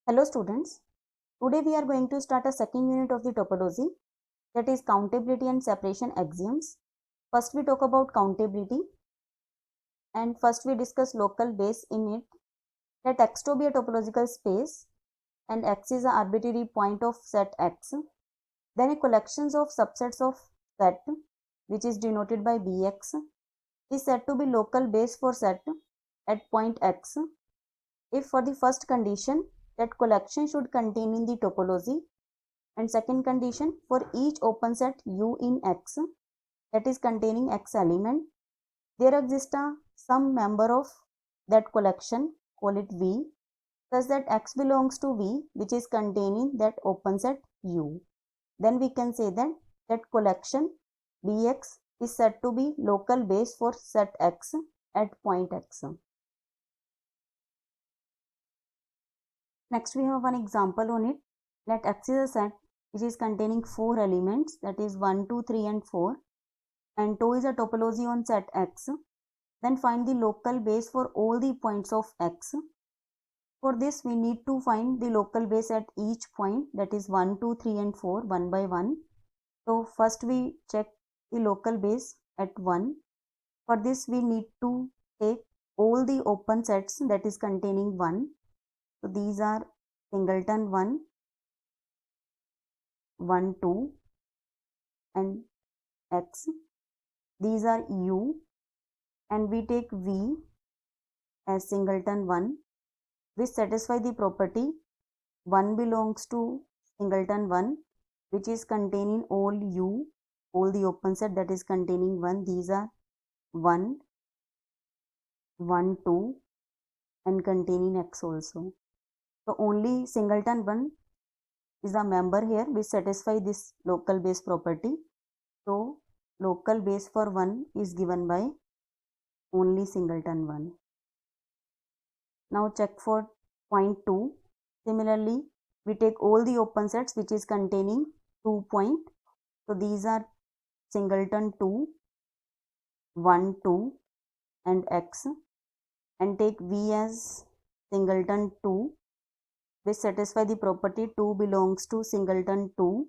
Hello students, today we are going to start a second unit of the topology, that is countability and separation axioms. First we talk about countability and first we discuss local base in it. Let X2 be a topological space and X is an arbitrary point of set X. Then a collection of subsets of set, which is denoted by Bx, is said to be local base for set at point X if for the first condition that collection should contain in the topology, and second condition for each open set U in X that is containing X element, there exists some member of that collection, call it V, such that X belongs to V which is containing that open set U. Then we can say that collection Bx is said to be local base for set X at point X. Next we have one example on it. Let X is a set which is containing 4 elements, that is 1, 2, 3 and 4, and tau is a topology on set X. Then find the local base for all the points of X. For this we need to find the local base at each point, that is 1, 2, 3 and 4 one by one. So first we check the local base at 1. For this we need to take all the open sets that is containing 1. So these are singleton 1, 1, 2 and X. These are U and we take V as singleton 1 which satisfy the property 1 belongs to singleton 1 which is containing all U, all the open set that is containing 1. These are 1, 1, 2 and containing X also. So only singleton 1 is a member here which satisfy this local base property. So local base for 1 is given by only singleton 1. Now check for point 2. Similarly, we take all the open sets which is containing 2 point. So these are singleton 2, 1, 2 and X, and take V as singleton 2 which satisfy the property 2 belongs to singleton 2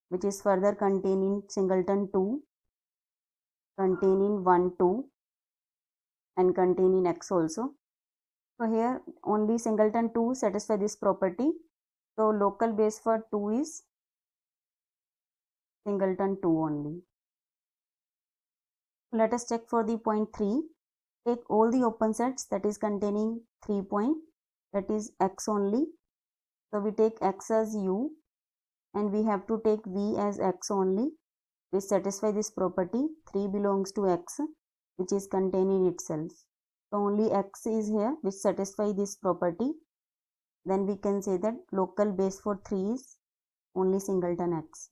which is further containing singleton 2 containing 1, 2 and containing X also. So here only singleton 2 satisfy this property. So local base for 2 is singleton 2 only. Let us check for the point 3. Take all the open sets that is containing 3 point, that is X only. So we take X as U and we have to take V as X only which satisfy this property 3 belongs to X which is containing itself. So only X is here which satisfy this property. Then we can say that local base for 3 is only singleton X.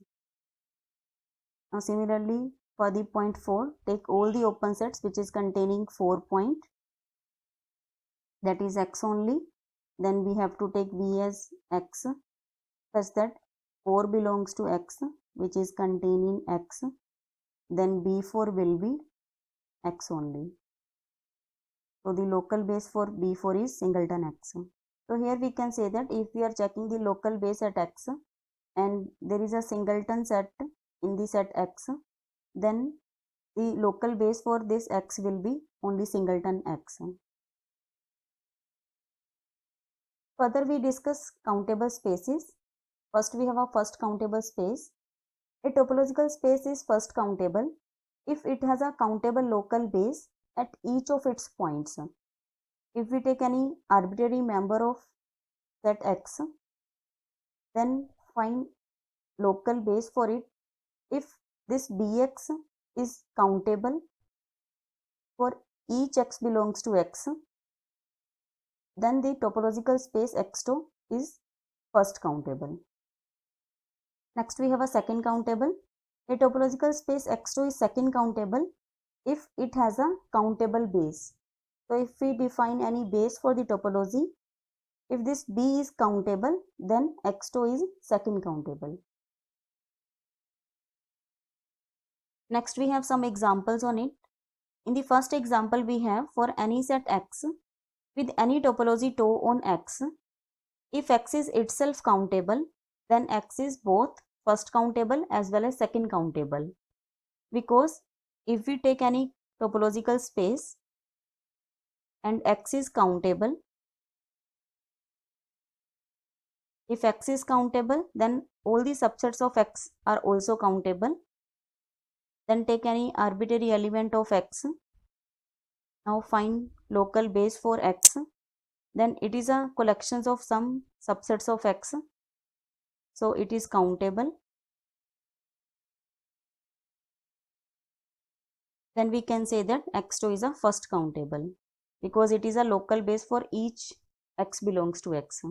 Now similarly for the point 4, take all the open sets which is containing 4 point, that is X only. Then we have to take V as X such that 4 belongs to X which is containing X. Then B4 will be X only. So the local base for B4 is singleton X. So here we can say that if we are checking the local base at X and there is a singleton set in the set X, then the local base for this X will be only singleton X. Further we discuss countable spaces. First we have a first countable space. A topological space is first countable if it has a countable local base at each of its points. If we take any arbitrary member of set X, then find local base for it if this Bx is countable for each X belongs to X, then the topological space X2 is first countable. Next we have a second countable. A topological space X2 is second countable if it has a countable base. So if we define any base for the topology, if this B is countable, then X2 is second countable. Next we have some examples on it. In the first example we have for any set X with any topology tau on X, If x is itself countable, then x is both first countable as well as second countable, because if we take any topological space and x is countable, if x is countable, then all the subsets of x are also countable. Then take any arbitrary element of x. Now find local base for x. Then it is a collection of some subsets of x, so it is countable. Then we can say that x2 is a first countable because it is a local base for each x belongs to x.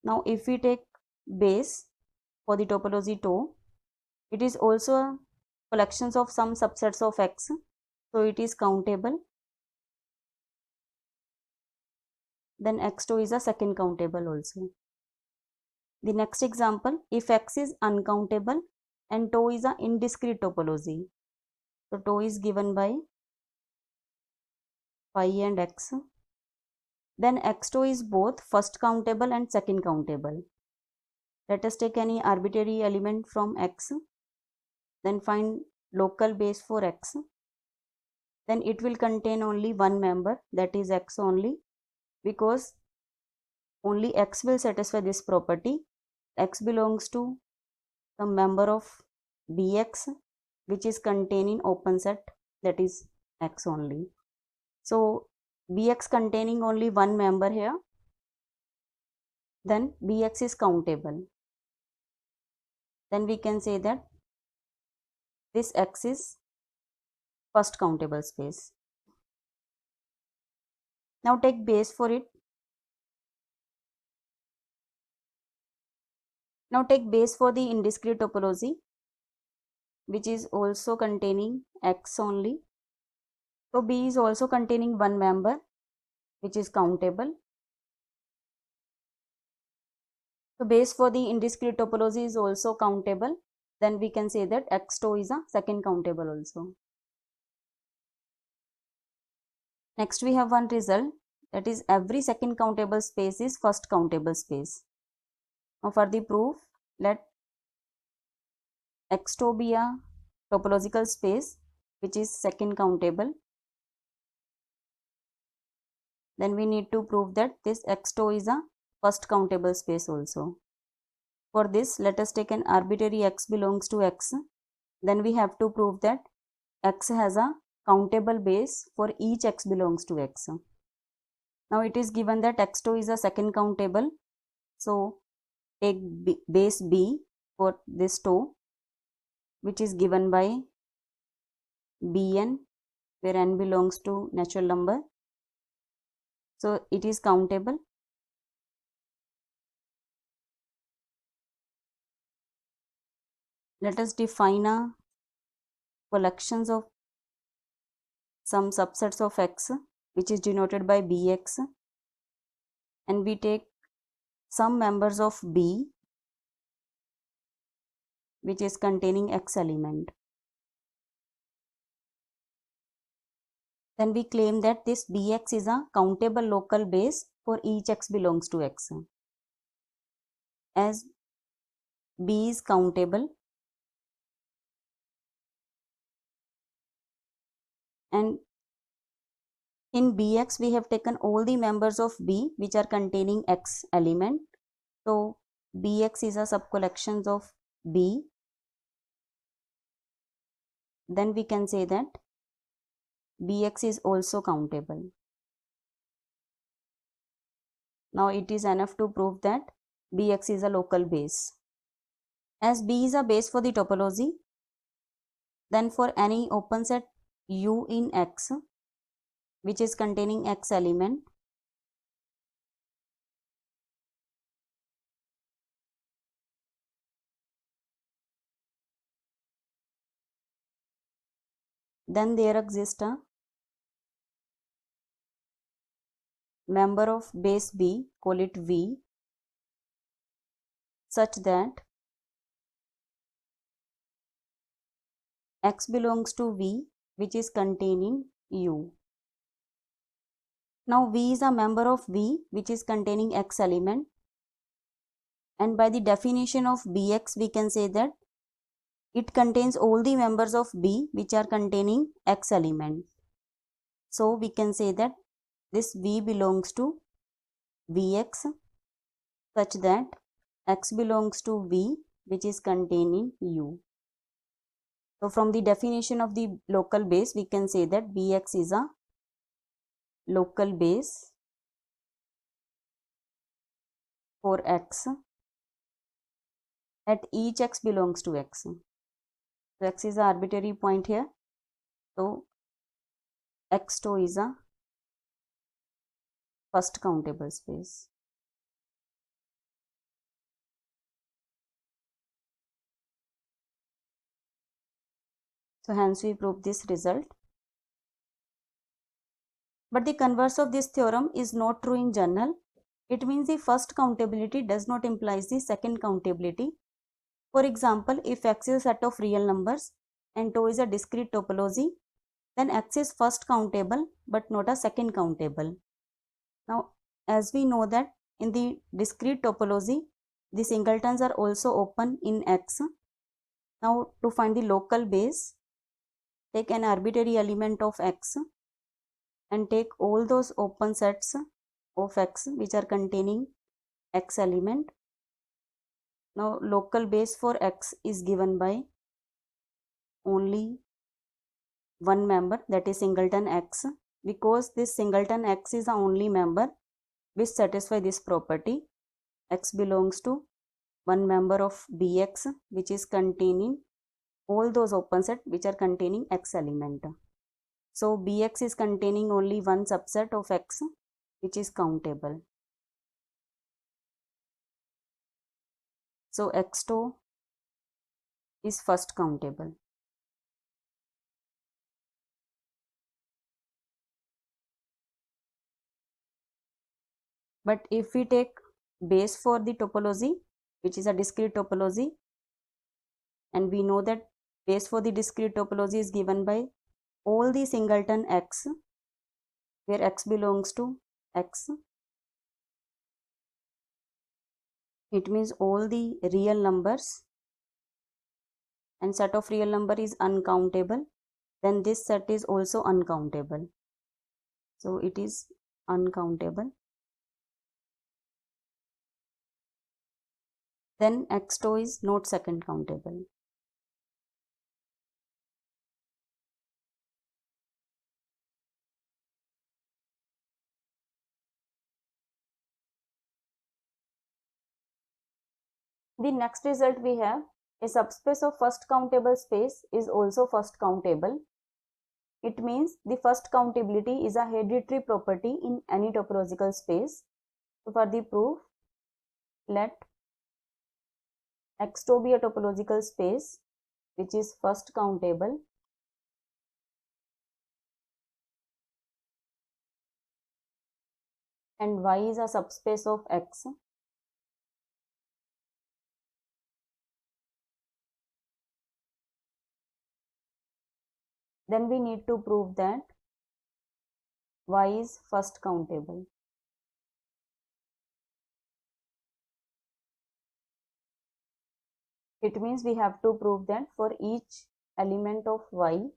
Now if we take base for the topology tau, it is also a collection of some subsets of x, so it is countable. Then x2 is a second countable also. The next example, if x is uncountable and tau is a indiscrete topology, so tau is given by phi and x, then x2 is both first countable and second countable. Let us take any arbitrary element from x, then find local base for x. Then it will contain only one member, that is x only, because only x will satisfy this property. X belongs to the member of Bx, which is contained in open set, that is x only. So Bx containing only one member here, then Bx is countable. Then we can say that this x is first countable space. Now take base for it. Now take base for the indiscrete topology, which is also containing x only. So B is also containing one member, which is countable. So base for the indiscrete topology is also countable. Then we can say that x2 is a second countable also. Next we have one result, that is every second countable space is first countable space. Now for the proof, let x2 be a topological space which is second countable. Then we need to prove that this x2 is a first countable space also. For this, let us take an arbitrary x belongs to x. Then we have to prove that x has a countable base for each x belongs to x. Now it is given that x2 is a second countable. So take base B for this tau, which is given by Bn, where n belongs to natural number. So it is countable. Let us define a collections of some subsets of x, which is denoted by Bx, and we take some members of B, which is containing x element. Then we claim that this Bx is a countable local base for each x belongs to x. As B is countable and in Bx we have taken all the members of B which are containing x element. So Bx is a subcollection of B. Then we can say that Bx is also countable. Now it is enough to prove that Bx is a local base. As B is a base for the topology, then for any open set U in X, which is containing X element, then there exists a member of base B, call it V, such that X belongs to V, which is containing U. Now V is a member of V which is containing X element. and by the definition of Bx we can say that it contains all the members of B which are containing X element. So we can say that this V belongs to Vx such that X belongs to V which is containing U. So from the definition of the local base we can say that Vx is a local base for X at each X belongs to X. So X is an arbitrary point here. So X2 is a first countable space. So hence we prove this result. But the converse of this theorem is not true in general. It means the first countability does not imply the second countability. For example, if X is a set of real numbers and tau is a discrete topology, then X is first countable but not a second countable. Now, as we know that in the discrete topology, the singletons are also open in X. Now, to find the local base, take an arbitrary element of X and take all those open sets of X which are containing X element. Now, local base for X is given by only one member, that is singleton X, because this singleton X is the only member which satisfy this property. X belongs to one member of Bx which is containing all those open set which are containing X element. So Bx is containing only one subset of X which is countable. So X2 is first countable. But if we take base for the topology which is a discrete topology, and we know that base for the discrete topology is given by all the singleton X where X belongs to X. It means all the real numbers, and set of real number is uncountable, then this set is also uncountable. So it is uncountable. Then X2 is not second countable. The next result we have, a subspace of first countable space is also first countable. It means the first countability is a hereditary property in any topological space. So for the proof, let X2 be a topological space which is first countable and Y is a subspace of X. Then we need to prove that Y is first countable. It means we have to prove that for each element of Y,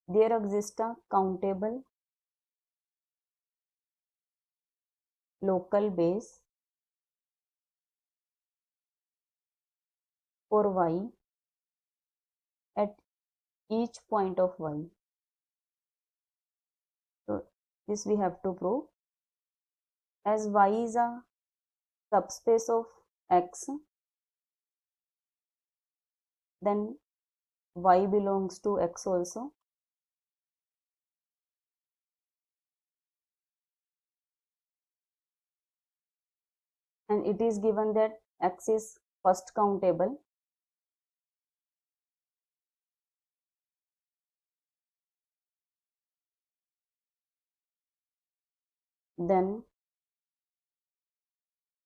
there exists a countable local base for Y at each point of Y. So this we have to prove. As Y is a subspace of X, then Y belongs to X also. And it is given that X is first countable. Then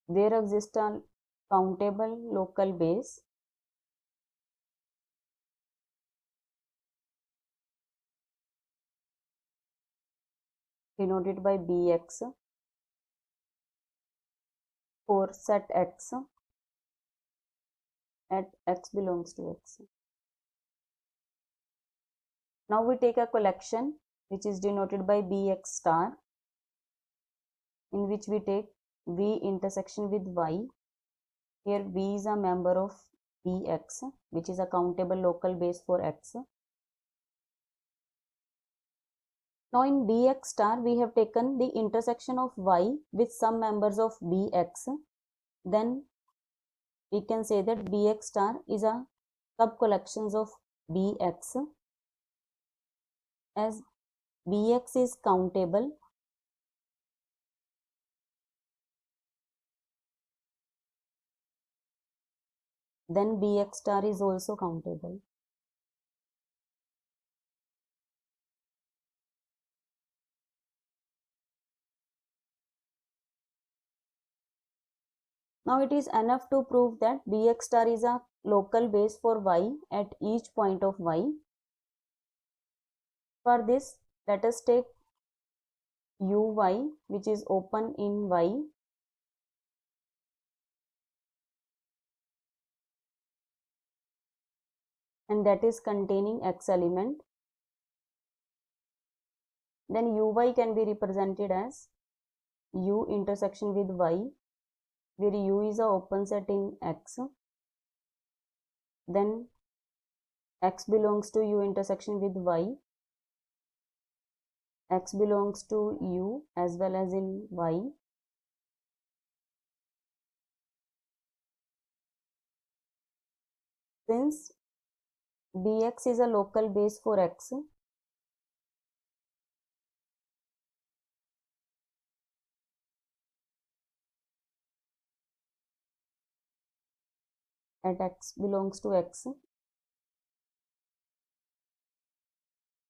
there exists a countable local base denoted by Bx for set x at x belongs to x. Now we take a collection which is denoted by bx star, in which we take v intersection with y. Here v is a member of bx, which is a countable local base for x. Now in bx star we have taken the intersection of y with some members of bx. Then we can say that bx star is a sub collections of bx. As bx is countable, then bx star is also countable. Now it is enough to prove that bx star is a local base for y at each point of y. For this, let us take uy, which is open in y, and that is containing x element. Then uy can be represented as u intersection with y, where u is a open set in x. Then x belongs to u intersection with y, x belongs to u as well as in y. Since bx is a local base for x, at x belongs to x,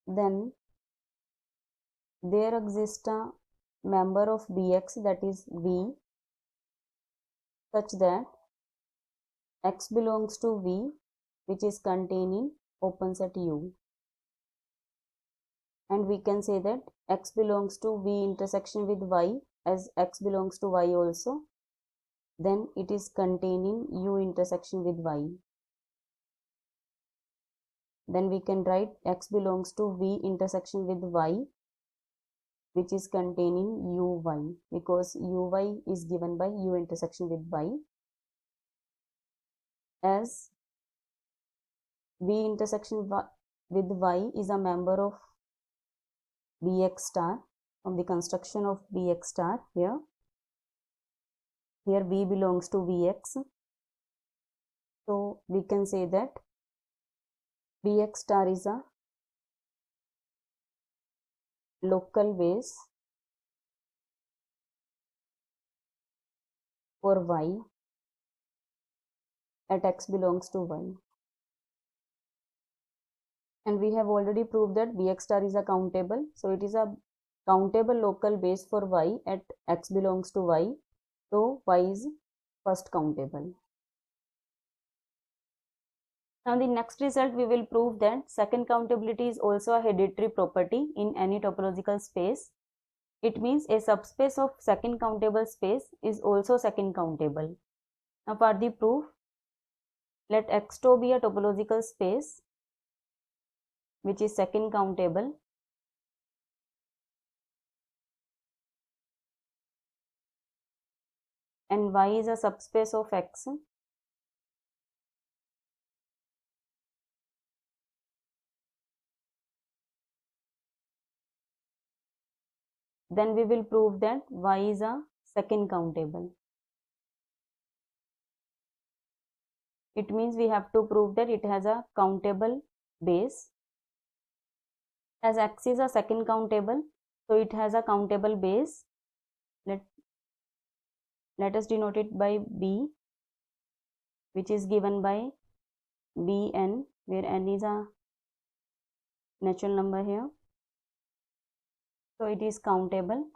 then there exists a member of bx, that is v, such that x belongs to v, which is contained in open set u. And we can say that x belongs to v intersection with y, as x belongs to y also, then it is containing u intersection with y. Then we can write x belongs to v intersection with y, which is containing uy, because uy is given by u intersection with y. As v intersection with y is a member of bx star, from the construction of bx star, here v belongs to vx, so we can say that bx star is a local base for y at x belongs to y. And we have already proved that bx star is a countable, so it is a countable local base for y at x belongs to y, so y is first countable. Now the next result, we will prove that second countability is also a hereditary property in any topological space. It means a subspace of second countable space is also second countable. Now for the proof, let X2 be a topological space which is second countable, and Y is a subspace of X. Then we will prove that Y is a second countable. It means we have to prove that it has a countable base. As X is a second countable, so it has a countable base. Let us denote it by B, which is given by Bn, where n is a natural number here. So it is countable.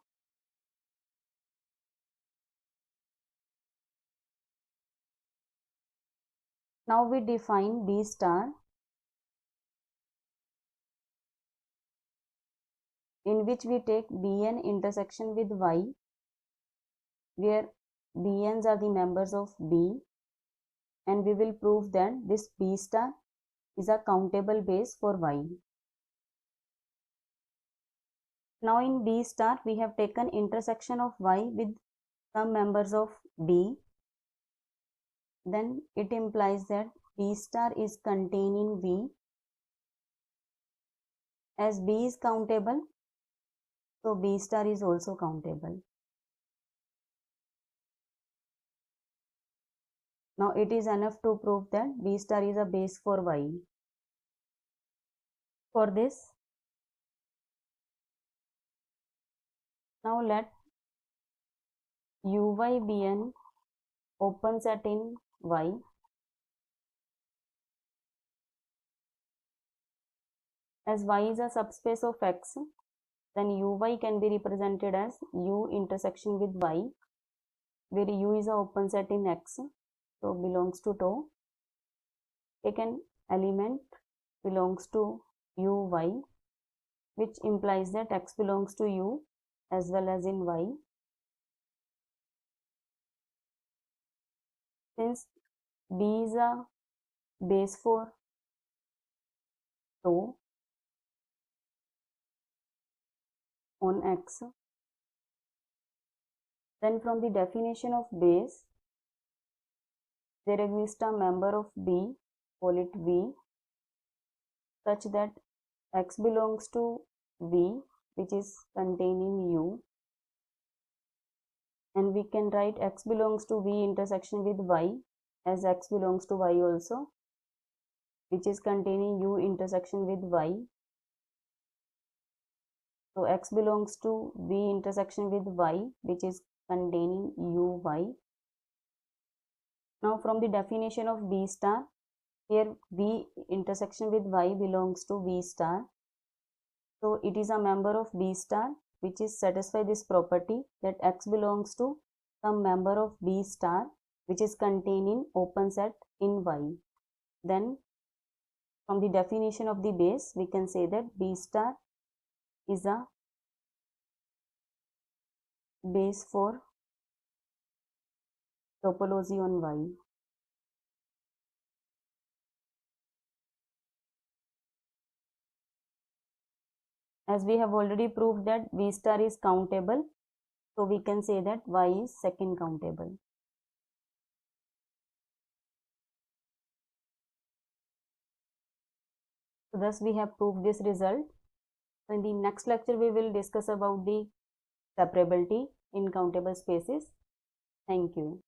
Now we define B star, in which we take Bn intersection with Y, where Bns are the members of B, and we will prove that this B star is a countable base for Y. Now in B star, we have taken intersection of Y with some members of B. Then it implies that B star is containing V. As B is countable, so B star is also countable. Now it is enough to prove that B star is a base for Y. For this, now let Uy be an open set in Y. As Y is a subspace of X, then Uy can be represented as U intersection with Y, where U is a open set in X, so belongs to tau. Take an element belongs to Uy, which implies that X belongs to U as well as in Y. Since B is a base for tau on X, then from the definition of base, there exists a member of B, call it V, such that X belongs to V, which is containing U, and we can write X belongs to V intersection with Y as X belongs to Y also, which is containing U intersection with Y. So X belongs to V intersection with Y, which is containing Uy. Now from the definition of B star, here V intersection with Y belongs to V star. So it is a member of B star, which is satisfy this property that X belongs to some member of B star, which is containing open set in Y. Then from the definition of the base, we can say that B star is a base for topology on Y. As we have already proved that V star is countable, so we can say that Y is second countable. So thus we have proved this result. So in the next lecture, we will discuss about the separability in countable spaces. Thank you.